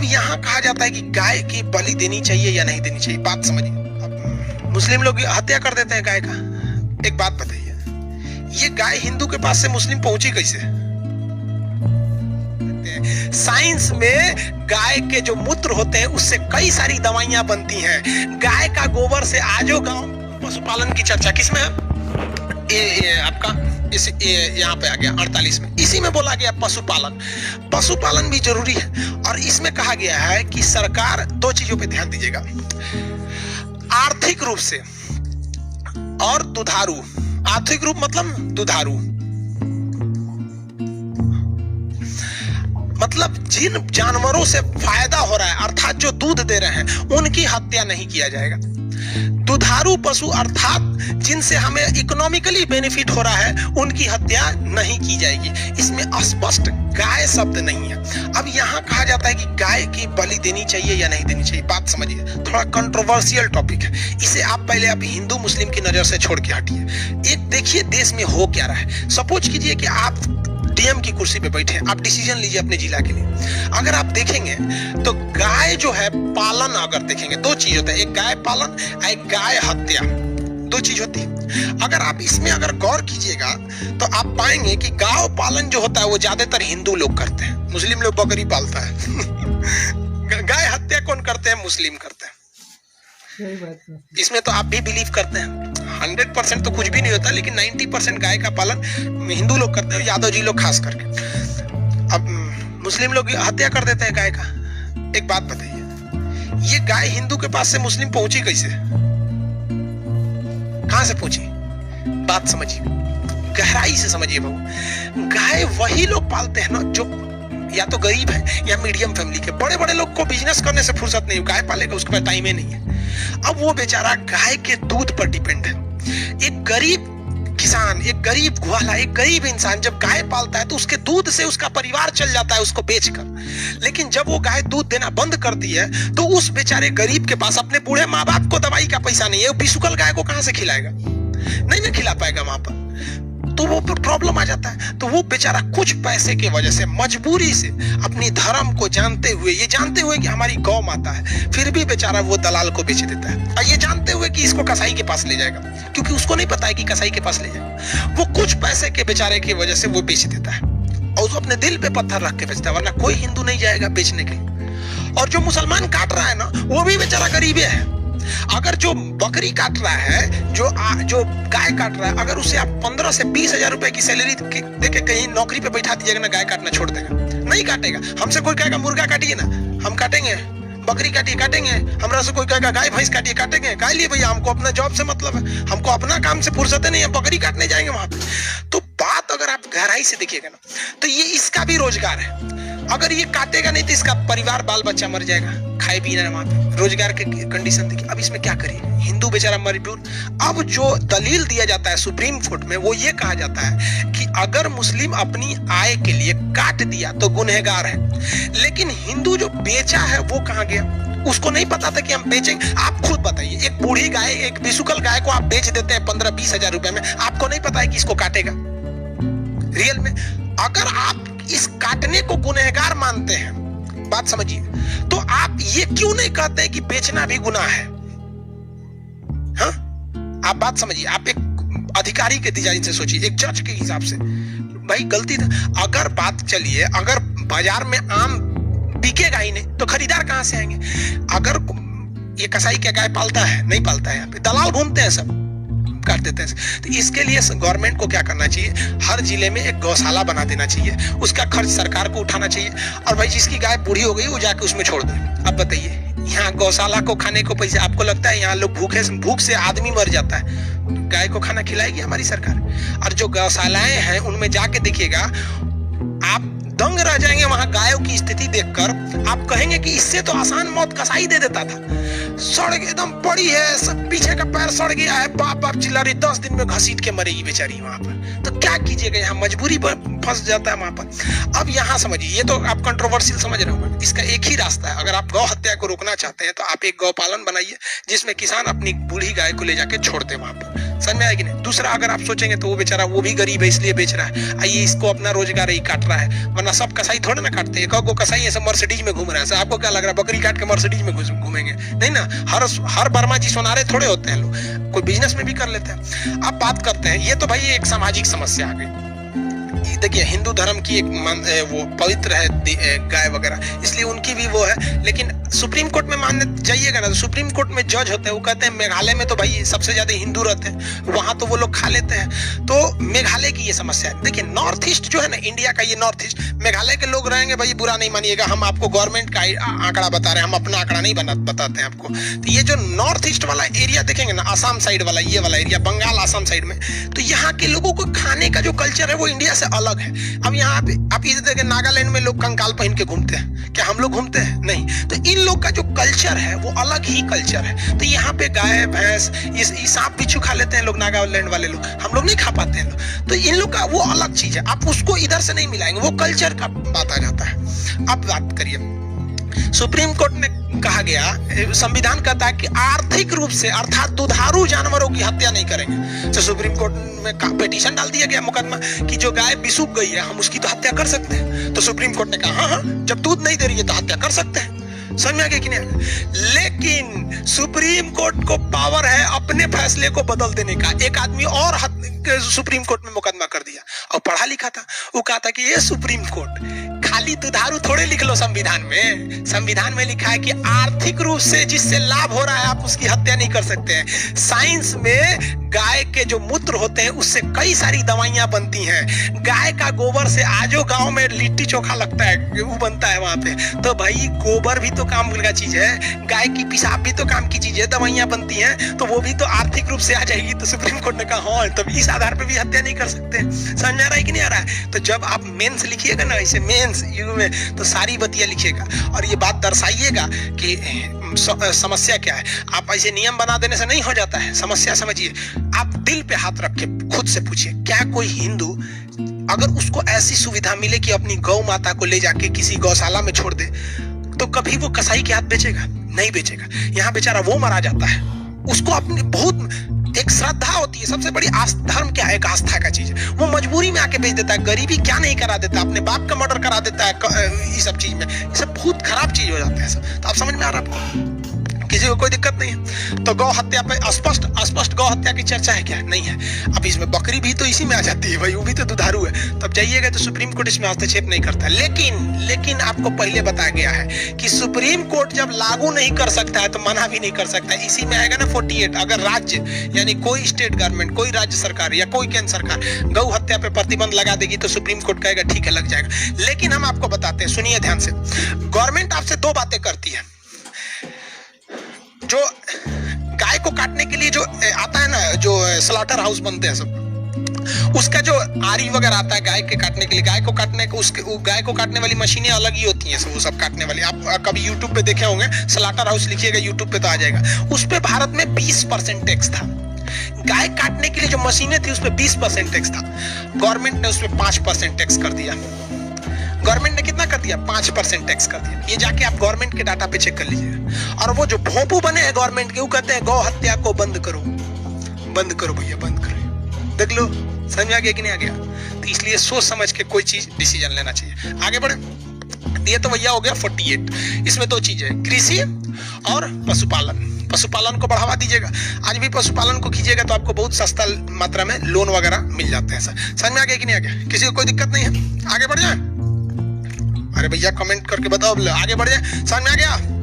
अब यहाँ कहा जाता है कि गाय की बलि देनी चाहिए या नहीं देनी चाहिए। बात समझिए, अब मुस्लिम लोग हत्या कर देते हैं गाय का। एक बात बताइए, ये गाय हिंदू के पास से मुस्लिम पहुंची कैसे? साइंस में गाय के जो मूत्र होते हैं उससे कई सारी दवाइयां बनती हैं। गाय का गोबर से आजो गांव पशुपालन की चर्चा किसमें है? आपका इस यहाँ पे आ गया 48 में, इसी में बोला गया पशुपालन। पशुपालन भी जरूरी है और इसमें कहा गया है कि सरकार दो चीजों पे ध्यान दीजिएगा, आर्थिक रूप से और दुधारू। आर्थिक रूप मतलब दुधारू, मतलब जिन जानवरों से फायदा हो रहा है अर्थात जो दूध दे रहे हैं उनकी हत्या नहीं किया जाएगा। दुधारू पशु अर्थात जिनसे हमें इकोनॉमिकली बेनिफिट हो रहा है उनकी हत्या नहीं की जाएगी। इसमें स्पष्ट गाय शब्द नहीं है। अब यहाँ कहा जाता है कि गाय की बलि देनी चाहिए या नहीं देनी चाहिए। बात समझिए, थोड़ा कंट्रोवर्शियल टॉपिक है, इसे आप पहले आप हिंदू मुस्लिम की नजर से छोड़ के हटिए। एक देखिए देश में हो क्या रहा है। सपोज कीजिए कि आप डीएम की कुर्सी पे बैठे हैं, आप डिसीजन लीजिए अपने जिला के लिए। अगर आप देखेंगे तो गाय जो है पालन, अगर देखेंगे दो चीज होता है, एक गाय पालन, एक गाय हत्या, दो चीज होती है। अगर आप इसमें अगर गौर कीजिएगा तो आप पाएंगे कि गाय पालन जो होता है वो ज्यादातर हिंदू लोग करते हैं, मुस्लिम लोग बकरी पालता है। गाय हत्या कौन करते हैं? मुस्लिम करते हैं। इसमें तो आप भी बिलीव करते हैं। 100% तो कुछ भी नहीं होता, लेकिन 90% गाय का पालन हिंदू लोग करते हैं, यादव जी लोग खास करके। अब मुस्लिम लोग हत्या कर देते हैं गाय का। एक बात बताइए, ये गाय हिंदू के पास से मुस्लिम पहुंची कैसे? कहां से पहुंची? बात समझिए, गहराई से समझिए बाबू। गाय वही लोग पालते हैं ना जो या तो गरीब है या मीडियम फैमिली के। बड़े बड़े लोग को बिजनेस करने से फुर्सत नहीं, गाय पालेगा उसके पास टाइम ही नहीं है। अब वो बेचारा गाय के दूध पर डिपेंड है। एक गरीब किसान, एक गरीब ग्वाला, एक गरीब इंसान जब गाय पालता है तो उसके दूध से उसका परिवार चल जाता है उसको बेचकर। लेकिन जब वो गाय दूध देना बंद करती है तो उस बेचारे गरीब के पास अपने बूढ़े माँ बाप को दवाई का पैसा नहीं है, वो बिसुकल गाय को कहां से खिलाएगा? नहीं ना खिला पाएगा वहां पर, तो वो प्रॉब्लम आ जाता है। तो वो बेचारा कुछ पैसे की वजह से मजबूरी से अपनी धर्म को जानते हुए, ये जानते हुए कि हमारी गौ माता है, फिर भी बेचारा वो दलाल को बेच देता है, और ये जानते हुए कि इसको कसाई के पास ले जाएगा, क्योंकि उसको नहीं पता है कि कसाई के पास ले जाएगा। वो कुछ पैसे के बेचारे की वजह से वो बेच देता है और उसको अपने दिल पे पत्थर रख के बेचता है, वरना कोई हिंदू नहीं जाएगा बेचने के लिए। और जो मुसलमान काट रहा है ना, वो भी बेचारा गरीब है। अगर जो बकरी काट रहा है, जो गाय काट रहा है, अगर उसे आप 15 से 20 हजार रुपए की सैलरी देके कहीं नौकरी पे बैठा दीजिएगा ना, गाय काटना छोड़ देगा, नहीं काटेगा। हमसे कोई कहेगा मुर्गा काटिए ना, हम काटेंगे। बकरी काटिए, काटेंगे। हमरा से कोई कहेगा गाय भैंस काटिए, काटेंगे। काय लिए भैया, हमको अपना जॉब से मतलब है, हमको अपना काम से फुर्सत नहीं है, बकरी काटने जाएंगे वहां पे। तो बात अगर आप गहराई से देखिएगा ना, तो ये इसका भी रोजगार है। अगर ये काटेगा नहीं तो इसका परिवार बाल बच्चा मर जाएगा, खाए पीना वहां पे, रोजगार के कंडीशन देखिए। अब इसमें क्या करिए, हिंदू बेचारा मजबूर। अब जो दलील दिया जाता है सुप्रीम कोर्ट में, वो ये कहा जाता है कि अगर मुस्लिम अपनी आय के लिए काट दिया तो गुनहगार है, लेकिन हिंदू जो बेचा है वो कहां गया? उसको नहीं पता था कि हम बेचेंगे। आप खुद बताइए, एक बूढ़ी गाय, एक बिसुकल गाय को आप बेच देते हैं 15-20 हजार रुपए में, आपको नहीं पता है कि इसको काटेगा रियल में। अगर आप इस काटने को गुनहगार मानते हैं, बात समझिए, तो आप ये क्यों नहीं कहते कि बेचना भी गुनाह है? हाँ, आप बात समझिए। आप एक अधिकारी के डिजाइन से सोचिए, एक जज के हिसाब से, भाई गलती था। अगर बात चलिए, अगर बाजार में आम बिकेगा ही नहीं तो खरीदार कहां से आएंगे? अगर ये कसाई क्या गाय पालता है? नहीं पालता है, यहाँ पे दलाल घूमते हैं, सब काट देते हैं। तो इसके लिए गवर्नमेंट को क्या करना चाहिए? हर जिले में एक गौशाला बना देना चाहिए, उसका खर्च सरकार को उठाना चाहिए, और भाई जिसकी गाय बूढ़ी हो गई वो जाके उसमें छोड़ दे। अब बताइए, यहाँ गौशाला को खाने को पैसे, आपको लगता है यहाँ लोग भूख से आदमी मर जाता है, गाय को खाना खिलाएगी हमारी सरकार? और जो गौशालाएं हैं उनमें जाके देखिएगा, आप दंग रह जाएंगे वहां गायों की स्थिति देखकर। आप कहेंगे कि इससे तो आसान मौत कसाई दे देता था। सड़ एकदम पड़ी है, सब पीछे का पैर सड़ गया है, बाप बाप चिल्ला रही, 10 दिन में घसीट के मरेगी बेचारी वहां पर। तो क्या कीजिएगा, यहाँ मजबूरी फंस जाता है वहां पर। अब यहाँ समझिए, ये तो आप कंट्रोवर्शियल समझ रहे हो, इसका एक ही रास्ता है। अगर आप गौ हत्या को रोकना चाहते हैं तो आप एक गौपालन बनाइए जिसमें किसान अपनी बूढ़ी गाय को ले जाके छोड़ दे वहां पर। समझ में आएगी नहीं। दूसरा अगर आप सोचेंगे तो वो बेचारा वो भी गरीब है इसलिए बेच रहा है, आइए इसको अपना रोजगार ही काट रहा है, वरना सब कसाई थोड़े ना काटते हैं। एक कसाई ऐसे मर्सिडीज में घूम रहा है, आपको क्या लग रहा है बकरी काट के मर्सिडीज में घूमेंगे? नहीं ना, हर वर्मा जी सोनारे थोड़े होते हैं लोग, कोई बिजनेस में भी कर लेते हैं। अब बात करते हैं, ये तो भाई एक सामाजिक समस्या आ गई। देखिए हिंदू धर्म की एक वो पवित्र है गाय वगैरह, इसलिए उनकी भी वो है। लेकिन सुप्रीम कोर्ट में मानने जाइएगा ना तो सुप्रीम कोर्ट में जज होते हैं, वो कहते हैं मेघालय में तो भाई सबसे ज्यादा हिंदू रहते हैं, वहां तो वो लोग खा लेते हैं। तो मेघालय की ये समस्या है। देखिए नॉर्थ ईस्ट जो है ना, इंडिया का ये नॉर्थ ईस्ट, मेघालय के लोग रहेंगे भाई, बुरा नहीं मानिएगा, हम आपको गवर्नमेंट का आंकड़ा बता रहे हैं, हम अपना आंकड़ा नहीं बताते हैं आपको। तो ये जो नॉर्थ ईस्ट वाला एरिया देखेंगे ना, आसाम साइड वाला, ये वाला एरिया, बंगाल आसाम साइड में, तो यहाँ के लोगों को खाने का जो कल्चर है वो इंडिया से अलग है। अब यहाँ पे आप इधर देखें, नागालैंड में लोग कंकाल पहन के घूमते हैं, क्या हम लोग घूमते हैं? नहीं। तो इन लोग का जो कल्चर है वो अलग ही कल्चर है। तो यहाँ पे गाय भैंस ये सांप बिच्छू खा लेते हैं लोग, नागालैंड वाले लोग, हम लोग नहीं खा पाते हैं लोग। तो इन लोग का वो अलग चीज है, आप उसको इधर से नहीं मिलाएंगे, वो कल्चर का बात आ जाता है। अब बात करिए, सुप्रीम कोर्ट ने कहा गया, संविधान कहता है कि आर्थिक रूप से अर्थात दुधारू जानवरों की हत्या नहीं करेंगे। तो सुप्रीम कोर्ट में पिटीशन डाल दिया गया, मुकदमा, कि जो गाय बिसूक गई है हम उसकी तो हत्या कर सकते हैं। तो सुप्रीम कोर्ट ने कहा हाँ, जब दूध नहीं दे रही है तो हत्या कर सकते हैं। समझ में आ गया कि नहीं? लेकिन सुप्रीम कोर्ट को पावर है अपने फैसले को बदल देने का। एक आदमी और सुप्रीम कोर्ट में मुकदमा कर दिया और पढ़ा लिखा था, वो कहा था कि ये सुप्रीम कोर्ट खाली दुधारू थोड़े लिख लो संविधान में, संविधान में लिखा है कि आर्थिक रूप से जिससे लाभ हो रहा है आप उसकी हत्या नहीं कर सकते हैं। साइंस में गाय के जो मूत्र होते हैं उससे कई सारी दवाइयां बनती हैं। गाय का गोबर से आजो गांव में लिट्टी चोखा लगता है, वो बनता है वहां पे। तो भाई गोबर भी तो काम का चीज है, गाय की पेशाब भी तो काम की चीज है, दवाइयां बनती हैं, तो वो भी तो आर्थिक रूप से आ जाएगी। तो सुप्रीम कोर्ट ने कहा हाँ, तब इस आधार पर भी हत्या नहीं कर सकते। समझ में आ रहा है कि नहीं आ रहा है? तो जब आप मेंस लिखिएगा ना ऐसे मेंस युग में, तो सारी बतिया लिखिएगा और ये बात दर्शाइएगा कि समस्या क्या है। आप ऐसे नियम बना देने से नहीं हो जाता है, समस्या समझिए। आप दिल पे हाथ रख के खुद से पूछिए, क्या कोई हिंदू अगर उसको ऐसी सुविधा मिले कि अपनी गौ माता को ले जाके किसी गौशाला में छोड़ दे, तो कभी वो कसाई के हाथ बेचेगा? नहीं बेचेगा। यहाँ बेचारा वो मरा जाता है, उसको अपनी बहुत एक श्रद्धा होती है, सबसे बड़ी धर्म क्या है? एक आस्था का चीज है। वो मजबूरी में आके बेच देता है। गरीबी क्या नहीं करा देता, अपने बाप का मर्डर करा देता है ये सब चीज में। ये सब बहुत खराब चीज हो जाता है सब। तो आप समझ में आ रहा है आपको? किसी को कोई दिक्कत नहीं है। तो गौ हत्या पे स्पष्ट गौ हत्या की चर्चा है क्या? नहीं है। अब इसमें बकरी भी तो इसी में आ जाती है भाई, वो भी तो दुधारू है। तब जाइएगा तो सुप्रीम कोर्ट इसमें हस्तक्षेप नहीं करता। लेकिन आपको पहले बताया गया है कि सुप्रीम कोर्ट जब लागू नहीं कर सकता है तो मना भी नहीं कर सकता है। इसी में आएगा ना 48, अगर राज्य यानी कोई स्टेट गवर्नमेंट, कोई राज्य सरकार या कोई केंद्र सरकार गौ हत्या पे प्रतिबंध लगा देगी तो सुप्रीम कोर्ट कहेगा ठीक है लग जाएगा। लेकिन हम आपको बताते हैं, सुनिए ध्यान से, गवर्नमेंट आपसे दो बातें करती है। जो गाय को काटने के लिए जो आता है ना, जो स्लॉटर हाउस बनते हैं सब, उसका जो आरी वगैरह आता है गाय के काटने के लिए, गाय को काटने वाली मशीनें अलग ही होती हैं सब, वो सब काटने वाली। आप कभी यूट्यूब पे देखे होंगे, स्लॉटर हाउस लिखिएगा यूट्यूब पे तो आ जाएगा। उस पे भारत में 20% टैक्स था। गाय काटने के लिए जो मशीनें थी उस पे 20% टैक्स था। गवर्नमेंट ने उस पे 5% टैक्स कर दिया। गवर्नमेंट ने कितना कर दिया? 5% टैक्स कर दिया। ये जाके आप गवर्नमेंट के डाटा पे चेक कर लीजिएगा। और वो जो भोंपू बने हैं गवर्नमेंट के, वो कहते हैं गौ हत्या को बंद करो भैया, बंद करो। देख लो, समझ में आ गया कि नहीं आ गया? तो इसलिए सोच समझ के कोई चीज डिसीजन लेना चाहिए। आगे बढ़े। ये तो भैया हो गया 48। इसमें दो चीजें, कृषि और पशुपालन। पशुपालन को बढ़ावा दीजिएगा। आज भी पशुपालन को कीजिएगा तो आपको बहुत सस्ता मात्रा में लोन वगैरह मिल जाते हैं। समझ में आ गया कि नहीं आ गया? किसी को कोई दिक्कत नहीं है? आगे बढ़ जाए। अरे भैया कमेंट करके बताओ, आगे बढ़ जाए। समझ में आ गया?